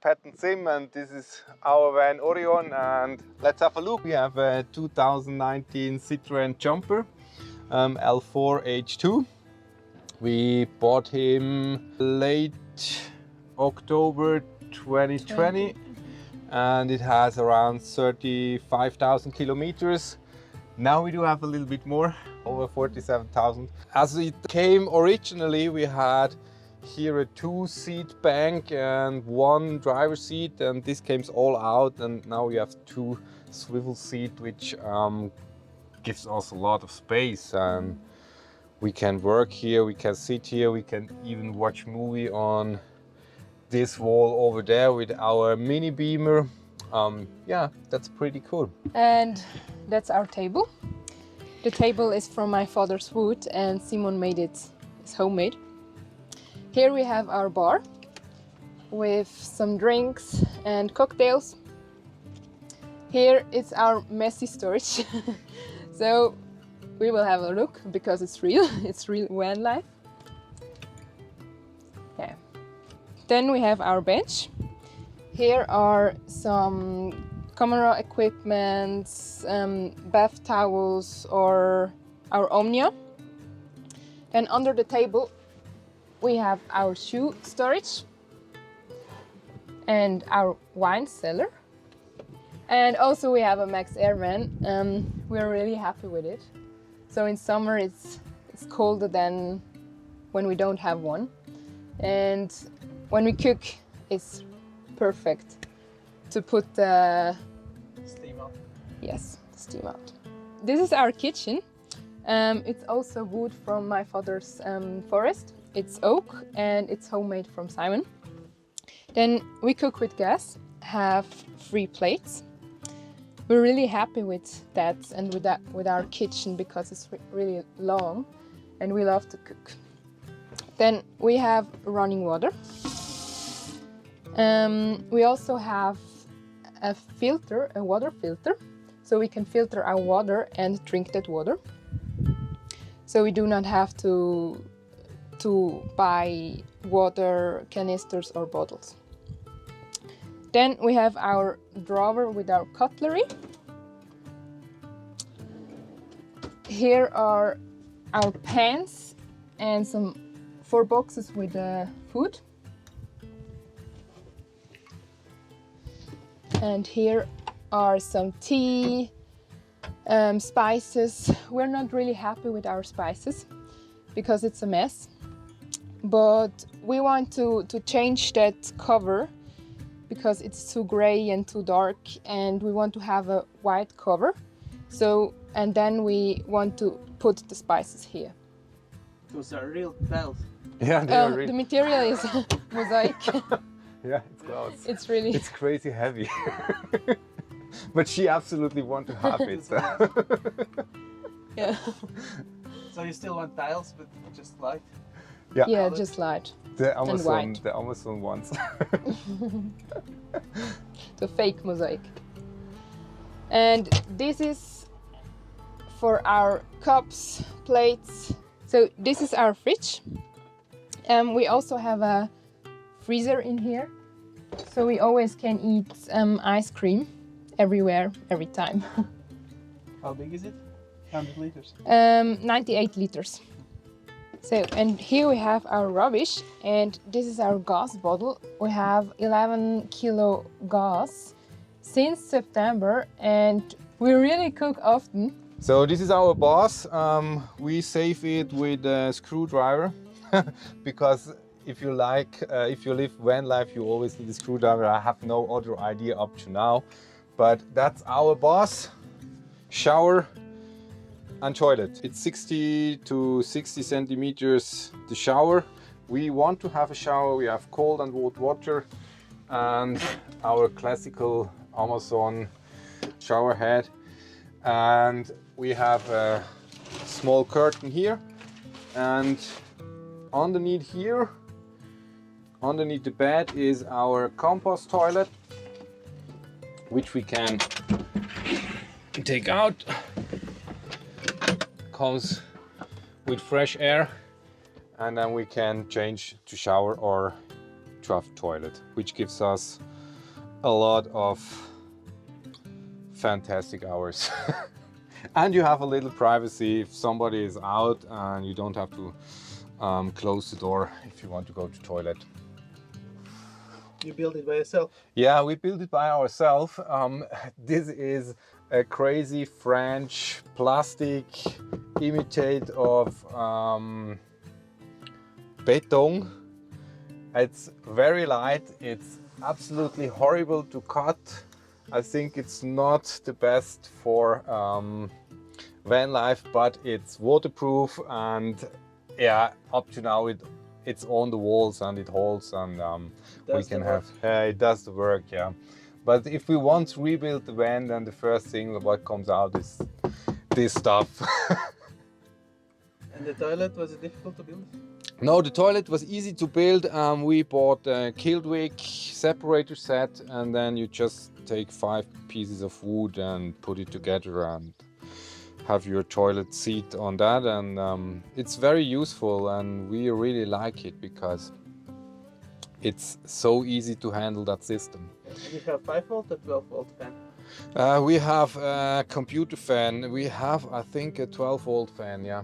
Pat and Sim, and this is our van Orion, and let's have a look. We have a 2019 Citroen Jumper L4 H2. We bought him late October 2020 and it has around 35,000 kilometers. Now we do have a little bit more, over 47,000. As it came originally, we had here a 2-seat bank and 1 driver seat, and this came all out, and now we have 2 swivel seats, which gives us a lot of space, and we can work here, we can sit here, we can even watch movie on this wall over there with our mini beamer. Yeah, that's pretty cool. And that's our table. The table is from my father's wood, and Simon made it. It's homemade. Here we have our bar with some drinks and cocktails. Here is our messy storage. So we will have a look because it's real. It's real van life. Yeah. Then we have our bench. Here are some camera equipment, bath towels, or our Omnia. And under the table we have our shoe storage and our wine cellar. And also we have a Max Air van. We're really happy with it. So in summer it's colder than when we don't have one. And when we cook, it's perfect to put the steam out. Yes, steam out. This is our kitchen. It's also wood from my father's forest. It's oak and it's homemade from Simon. Then we cook with gas, have 3 plates. We're really happy with that and with our kitchen because it's really long and we love to cook. Then we have running water. We also have a filter, a water filter, so we can filter our water and drink that water. So we do not have to buy water canisters or bottles. Then we have our drawer with our cutlery. Here are our pans and some 4 boxes with food. And here are some tea, spices. We're not really happy with our spices because it's a mess. But we want to change that cover because it's too gray and too dark, and we want to have a white cover. So, and then we want to put the spices here. Those are real tiles. Yeah, they are really... The material is mosaic. Yeah, it's close. It's crazy heavy. But she absolutely want to have it. So. Yeah. So you still want tiles, but just light? Yeah, yeah, just light. The Amazon, white. the Amazon ones. The fake mosaic. And this is for our cups, plates. So this is our fridge. We also have a freezer in here, so we always can eat ice cream everywhere, every time. How big is it? 100 liters? 98 liters. So, and here we have our rubbish, and this is our gas bottle. We have 11 kilo gas since September, and we really cook often. So this is our boss. We save it with a screwdriver because if you live van life, you always need a screwdriver. I have no other idea up to now, but that's our boss. Shower and toilet. It's 60 to 60 centimeters the shower. We want to have a shower. We have cold and hot water and our classical Amazon shower head, and we have a small curtain here, and underneath here, underneath the bed, is our compost toilet, which we can take out. Comes with fresh air, and then we can change to shower or to have toilet, which gives us a lot of fantastic hours. And you have a little privacy if somebody is out, and you don't have to close the door if you want to go to toilet. You built it by yourself? Yeah, we built it by ourselves. This is a crazy French plastic imitate of beton. It's very light. It's absolutely horrible to cut. I think it's not the best for Vanlife, but it's waterproof, and yeah, up to now it's on the walls and it holds, and we can have it does the work, yeah. But if we want to rebuild the van, then the first thing what comes out is this stuff. And the toilet, was it difficult to build? No, the toilet was easy to build. We bought a Kildwick separator set, and then you just take 5 pieces of wood and put it together and have your toilet seat on that, and it's very useful, and we really like it because it's so easy to handle that system. You have 5-volt or 12-volt fan? We have a computer fan. We have, I think, a 12-volt fan, yeah.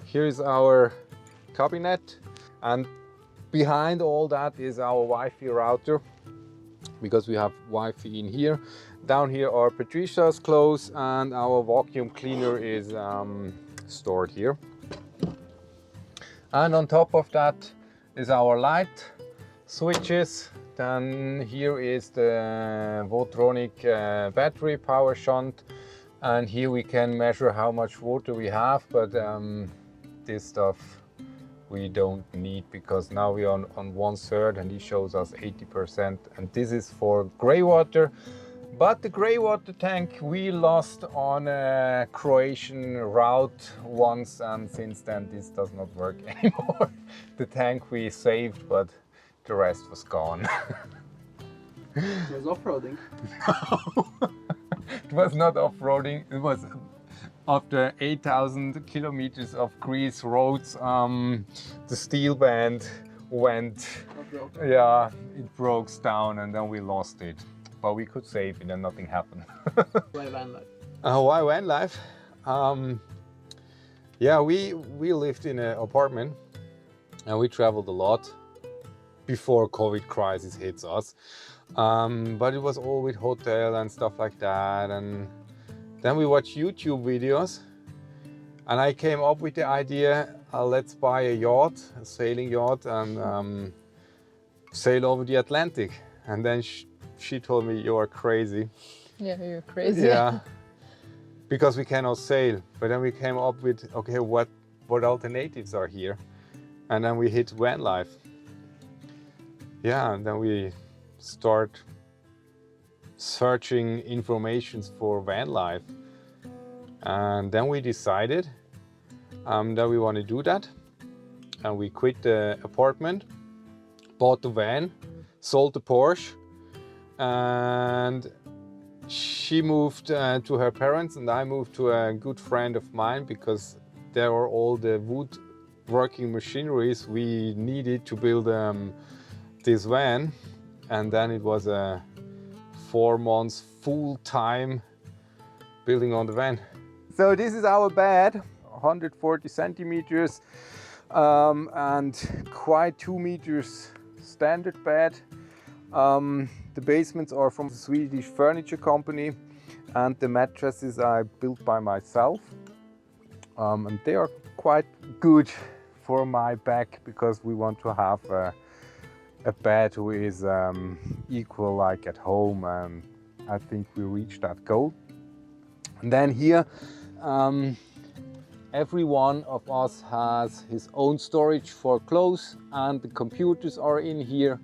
Here is our cabinet, and behind all that is our Wi-Fi router, because we have Wi-Fi in here. Down here are Patricia's clothes, and our vacuum cleaner is stored here. And on top of that is our light switches. Then here is the Votronic battery power shunt, and here we can measure how much water we have, but this stuff we don't need, because now we're on 1/3 and he shows us 80%, and this is for grey water. But the grey water tank we lost on a Croatian route once, and since then this does not work anymore. The tank we saved, but the rest was gone. It was off-roading. No, it was not off-roading. It was after 8,000 kilometers of grease roads. The steel band went, yeah, it broke down, and then we lost it. But we could save it and nothing happened. Why Vanlife? Why Vanlife? Yeah, we lived in an apartment and we traveled a lot before COVID crisis hits us. But it was all with hotel and stuff like that. And then we watched YouTube videos, and I came up with the idea, let's buy a yacht, a sailing yacht, and sail over the Atlantic. And then she told me, you are crazy. Yeah, you're crazy. Yeah, because we cannot sail. But then we came up with, okay, what alternatives are here? And then we hit Vanlife. Yeah, and then we start searching information for Vanlife. And then we decided that we want to do that. And we quit the apartment, bought the van, sold the Porsche, and she moved to her parents, and I moved to a good friend of mine, because there are all the woodworking machineries we needed to build this van. And then it was a 4 months full-time building on the van. So this is our bed, 140 centimeters and quite 2 meters standard bed. The basements are from the Swedish furniture company, and the mattresses I built by myself. And they are quite good for my back, because we want to have a bed who is equal like at home, and I think we reached that goal. And then here, every one of us has his own storage for clothes, and the computers are in here.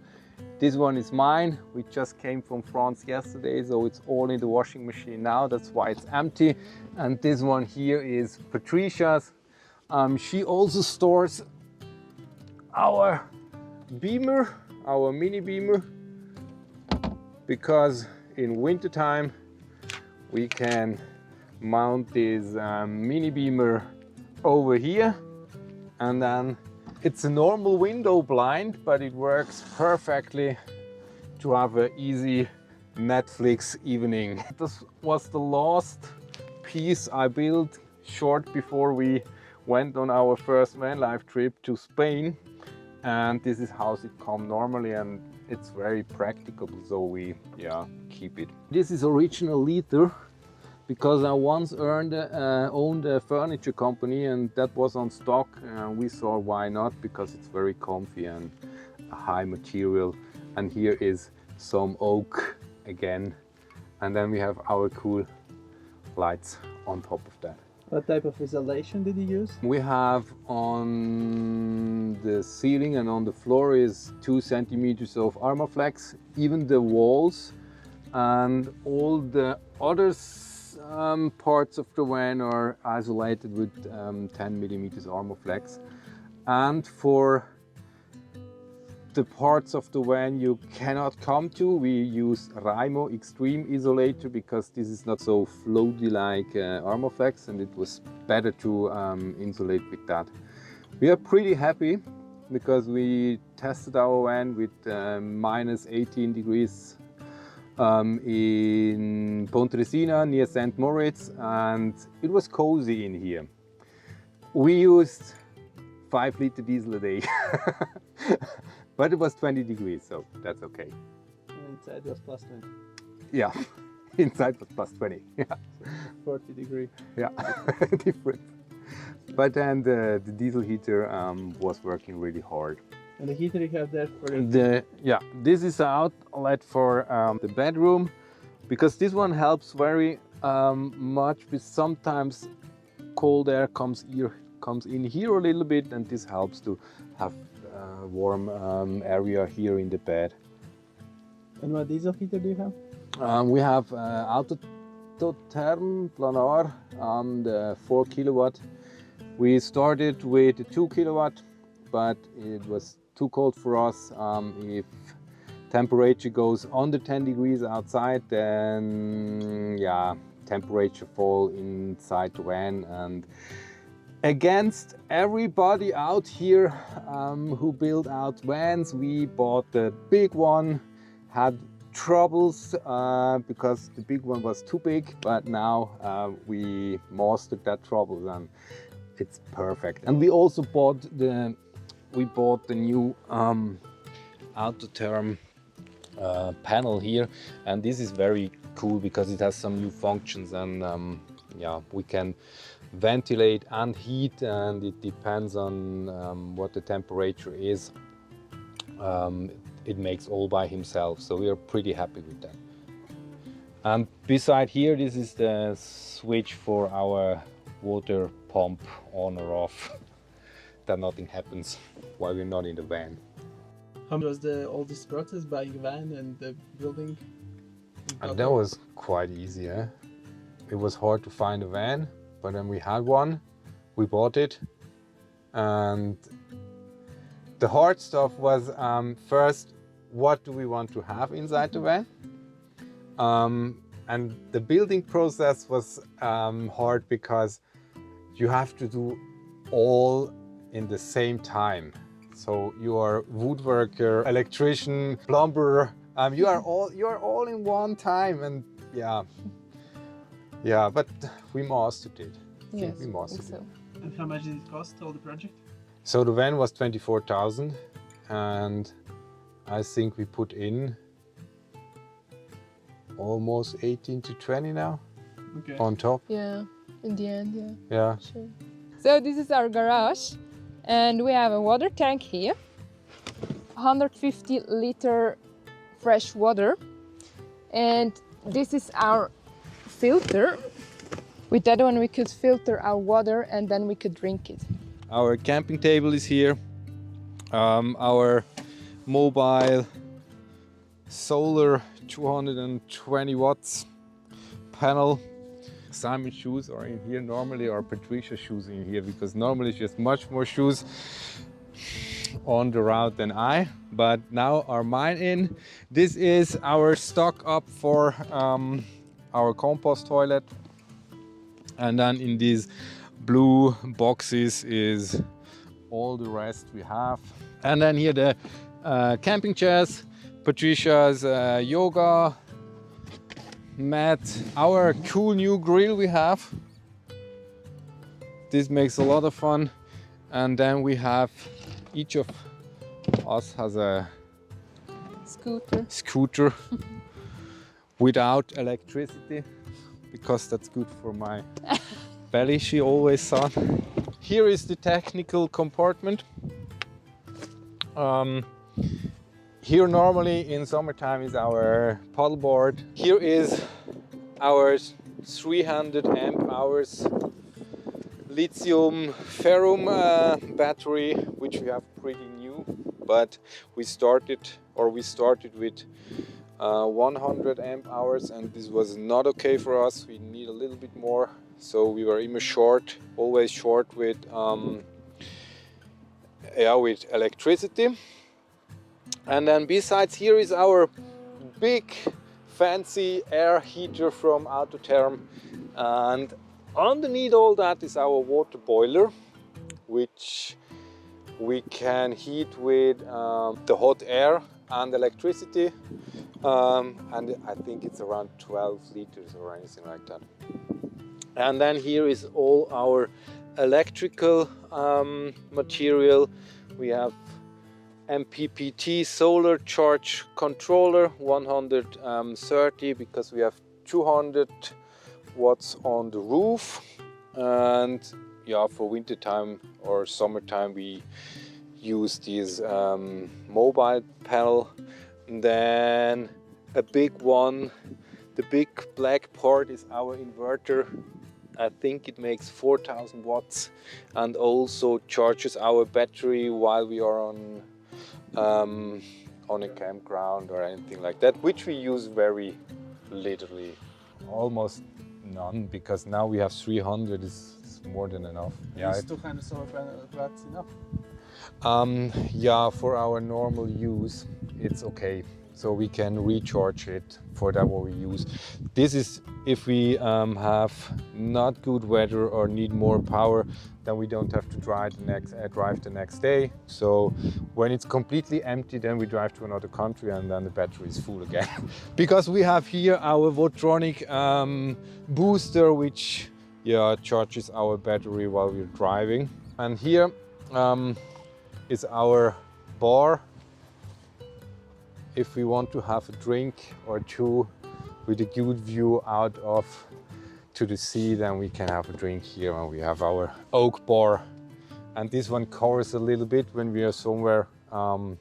This one is mine. We just came from France yesterday, so it's all in the washing machine now. That's why it's empty. And this one here is Patricia's. She also stores our Beamer, our mini Beamer, because in winter time we can mount this mini Beamer over here, and then it's a normal window blind, but it works perfectly to have an easy Netflix evening. This was the last piece I built short before we went on our first van life trip to Spain, and this is how it comes normally, and it's very practical, so we keep it. This is original leather because I once owned a furniture company and that was on stock, and we saw why not, because it's very comfy and a high material. And here is some oak again, and then we have our cool lights on top of that. What type of insulation did you use? We have on the ceiling and on the floor is 2 centimeters of Armaflex. Even the walls and all the other parts of the van are isolated with 10 millimeters Armaflex. And for the parts of the van you cannot come to, we use Raimo Extreme Isolator because this is not so floaty like Armaflex, and it was better to insulate with that. We are pretty happy because we tested our van with minus 18 degrees in Pontresina near St. Moritz, and it was cozy in here. We used 5-liter diesel a day. But it was 20 degrees, so that's okay. And inside was plus 20. Yeah, inside was plus 20. Yeah, 40 degree. yeah, different. But then the diesel heater was working really hard. And the heater you have there for the... This is an outlet for the bedroom, because this one helps very much, because sometimes cold air comes in here a little bit, and this helps to have warm area here in the bed. And what diesel heater do you have? We have Autotherm Planar and 4 kilowatt. We started with a 2 kilowatt, but it was too cold for us. If temperature goes under 10 degrees outside, then temperature fall inside the van. And against everybody out here who build out vans, we bought the big one, had troubles because the big one was too big, but now we mastered that trouble and it's perfect. And we also bought the new Autotherm panel here, and this is very cool because it has some new functions, and we can ventilate and heat, and it depends on what the temperature is. It makes all by himself, so we are pretty happy with that. And beside here, this is the switch for our water pump on or off, that nothing happens while we're not in the van. How was all this process, buying a van and the building? And that was quite easy. It was hard to find a van, but then we had one, we bought it, and the hard stuff was first, what do we want to have inside the van? And the building process was hard because you have to do all in the same time. So you are woodworker, electrician, plumber. You are all in one time, and but we mastered it. Yes, we mastered so. it. And how much did it cost, all the project? So the van was 24,000, and I think we put in almost 18 to 20 now on top. Yeah, in the end, Yeah. Sure. So this is our garage, and we have a water tank here, 150 liter fresh water, and this is our filter. With that one we could filter our water and then we could drink it. Our camping table is here, our mobile solar 220 watts panel. Simon's shoes are in here normally, or Patricia's shoes in here, because normally she has much more shoes on the route than I, but now are mine in. This is our stock up for our compost toilet, and then in these blue boxes is all the rest we have. And then here the camping chairs, Patricia's yoga mat, our cool new grill we have. This makes a lot of fun. And then we have, each of us has a scooter without electricity, because that's good for my belly, she always said. Here is the technical compartment. Here normally in summertime is our paddleboard. Here is our 300 amp hours lithium ferrum battery, which we have pretty new, but we started with 100 amp hours, and this was not okay for us. We need a little bit more, so we were always short with electricity. And then besides, here is our big fancy air heater from Autotherm, and underneath all that is our water boiler, which we can heat with the hot air and electricity, and I think it's around 12 liters or anything like that. And then here is all our electrical material. We have MPPT solar charge controller, 130, because we have 200 watts on the roof. And yeah, for winter time or summertime we use this mobile panel. And then a big one, the big black part, is our inverter. I think it makes 4000 watts and also charges our battery while we are on a campground or anything like that, which we use very literally, almost none, because now we have 300 is more than enough. Yeah, is 200 solar panels enough? Yeah, for our normal use it's okay, so we can recharge it for that what we use. This is if we have not good weather or need more power, then we don't have to drive the next day. So when it's completely empty, then we drive to another country and then the battery is full again. Because we have here our Votronic booster, which charges our battery while we're driving. And here is our bar. If we want to have a drink or two with a good view out to the sea, then we can have a drink here, and we have our oak bar. And this one covers a little bit when we are somewhere on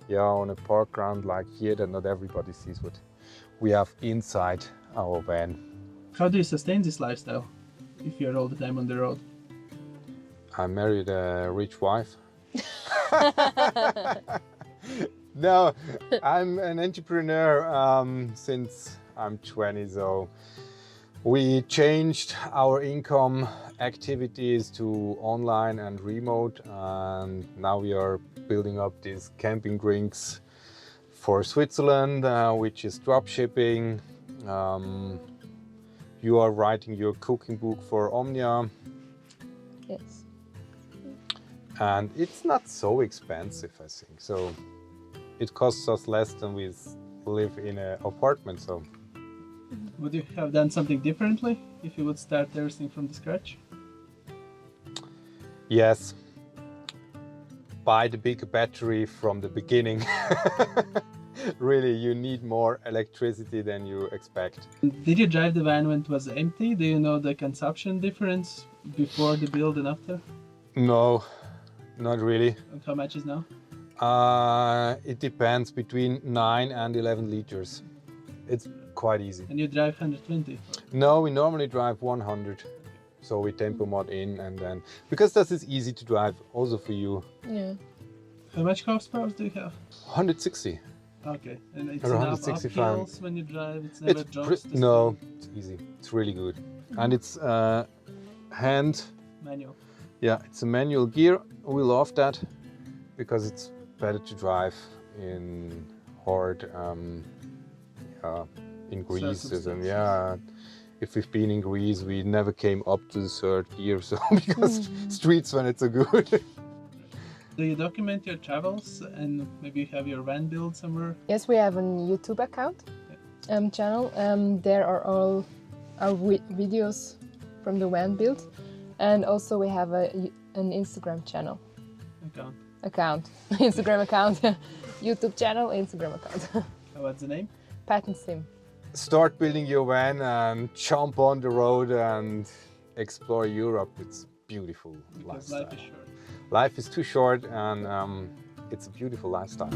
a park ground like here, that not everybody sees what we have inside our van. How do you sustain this lifestyle if you're all the time on the road? I married a rich wife. No, I'm an entrepreneur since I'm 20, so we changed our income activities to online and remote, and now we are building up these camping rinks for Switzerland, which is drop shipping. You are writing your cooking book for Omnia. Yes. And it's not so expensive, I think. So it costs us less than we live in an apartment. So would you have done something differently if you would start everything from the scratch? Yes. Buy the bigger battery from the beginning. Really, you need more electricity than you expect. Did you drive the van when it was empty? Do you know the consumption difference before the build and after? No, not really. And how much is now? It depends, between 9 and 11 liters. It's quite easy. And you drive 120? No, we normally drive 100. So we tempo mod in, and then, because that is easy to drive also for you. Yeah. How much horsepower do you have? 160. Okay, and it's Or enough 165. uphills when you drive, it's never drops? No, it's easy. It's really good. And it's hand. Manual. Yeah, it's a manual gear. We love that because it's better to drive in hard, in greases, and if we've been in Greece, we never came up to the third gear, so because streets when it's so good. Do you document your travels and maybe you have your van build somewhere? Yes, we have a YouTube account channel. There are all our videos from the van build, and also we have an Instagram channel. Account. Instagram account. YouTube channel, Instagram account. What's the name? Patent Sim. Start building your van and jump on the road and explore Europe. It's beautiful Because lifestyle. life is short. Life is too short, and it's a beautiful lifestyle.